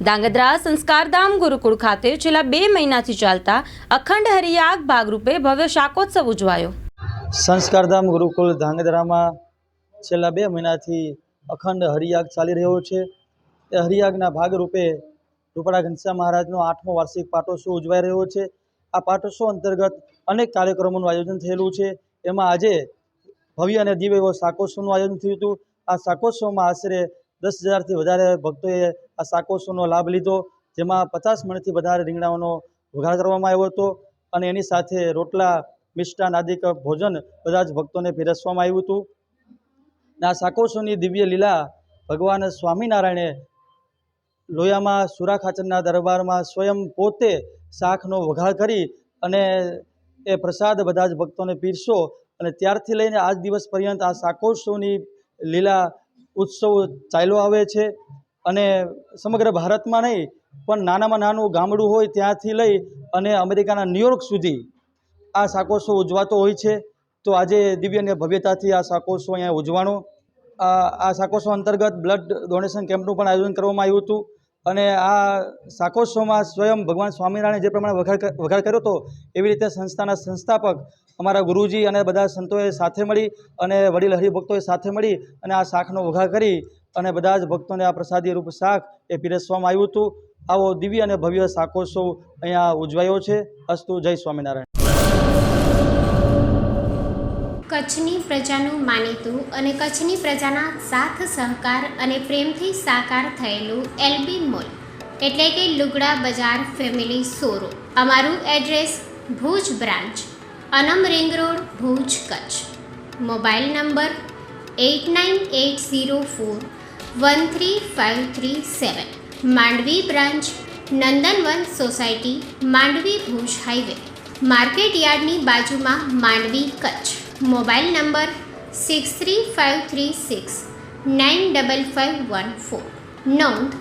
ધાંગધ્રા સંસ્કારધામ ગુરુકુળ ખાતે છેલ્લા 2 મહિનાથી ચાલતા અખંડ હરિયાગ ભાગરૂપે ભવ્ય શાકોત્સવ ઉજવાયો। સંસ્કારધામ ગુરુકુળ ધાંગધ્રામાં છેલ્લા 2 મહિનાથી અખંડ હરિયાગ ચાલી રહ્યો છે। એ હરિયાગના ભાગરૂપે રૂપાળા ઘનશ્યામ મહારાજનો 8મો વાર્ષિક પાટોત્સવ ઉજવાઈ રહ્યો છે। આ પાટોત્સવ અંતર્ગત અનેક કાર્યક્રમોનું આયોજન થયેલું છે। એમાં આજે ભવ્ય અને દિવ્ય એવો શાકોત્સવનું આયોજન થયું હતું। આ શાકોત્સવમાં આશરે 10,000થી વધારે ભક્તોએ આ શાકોત્સવનો લાભ લીધો, જેમાં 50 મણથી વધારે રીંગણાઓનો વઘાર કરવામાં આવ્યો હતો અને એની સાથે રોટલા, મિષ્ટાન આદિક ભોજન બધા જ ભક્તોને પીરસવામાં આવ્યું હતું। આ શાકોત્સવની દિવ્ય લીલા ભગવાન સ્વામિનારાયણે લોયામાં સુરા ખાચરના દરબારમાં સ્વયં પોતે શાકનો વઘાર કરી અને એ પ્રસાદ બધા જ ભક્તોને પીરસો અને ત્યારથી લઈને આજ દિવસ પર્યંત આ શાકોત્સવની લીલા ઉત્સવ ચાલ્યો આવે છે અને સમગ્ર ભારતમાં નહીં પણ નાનામાં નાનું ગામડું હોય ત્યાંથી લઈ અને અમેરિકાના ન્યૂયોર્ક સુધી આ શાકોત્સવ ઉજવાતો હોય છે। તો આજે દિવ્ય અને ભવ્યતાથી આ શાકોત્સવ અહીંયા ઉજવાનો। આ શાકોત્સવ અંતર્ગત બ્લડ ડોનેશન કેમ્પનું પણ આયોજન કરવામાં આવ્યું હતું અને આ શાકોત્સવમાં સ્વયં ભગવાન સ્વામિનારાયણે જે પ્રમાણે વઘાર કર્યો હતો એવી રીતે સંસ્થાના સંસ્થાપક અમારા ગુરુજી અને બધા સંતોએ સાથે મળી અને વડીલ હરિભક્તોએ સાથે મળી અને આ શાકનો વઘાર કરી અને બધા જ ભક્તોને આ પ્રસાદી રૂપ શાક એ પીરસવામાં આવ્યું હતું। આવો દિવ્ય અને ભવ્ય શાકોત્સવ અહીંયા ઉજવાયો છે। અસ્તુ, જય સ્વામિનારાયણ। કચ્છની પ્રજાનું માનીતું અને કચ્છની પ્રજાના સાથ સહકાર અને પ્રેમથી સાકાર થયેલું એલબી મોલ એટલે કે લુગડા બજાર ફેમિલી શોરૂમ। અમારું address Bhuj branch, Anam ring road, Bhuj, Kutch. Mobile number 8980413537। Mandvi branch, Nandanvan society, Mandvi, Bhuj highway, market યાર્ડની બાજુમાં, માંડવી, કચ્છ। Mobile number 6353695514। નોંધ: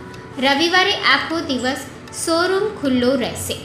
રવિવારે આખો દિવસ શોરૂમ ખુલ્લો રહેશે।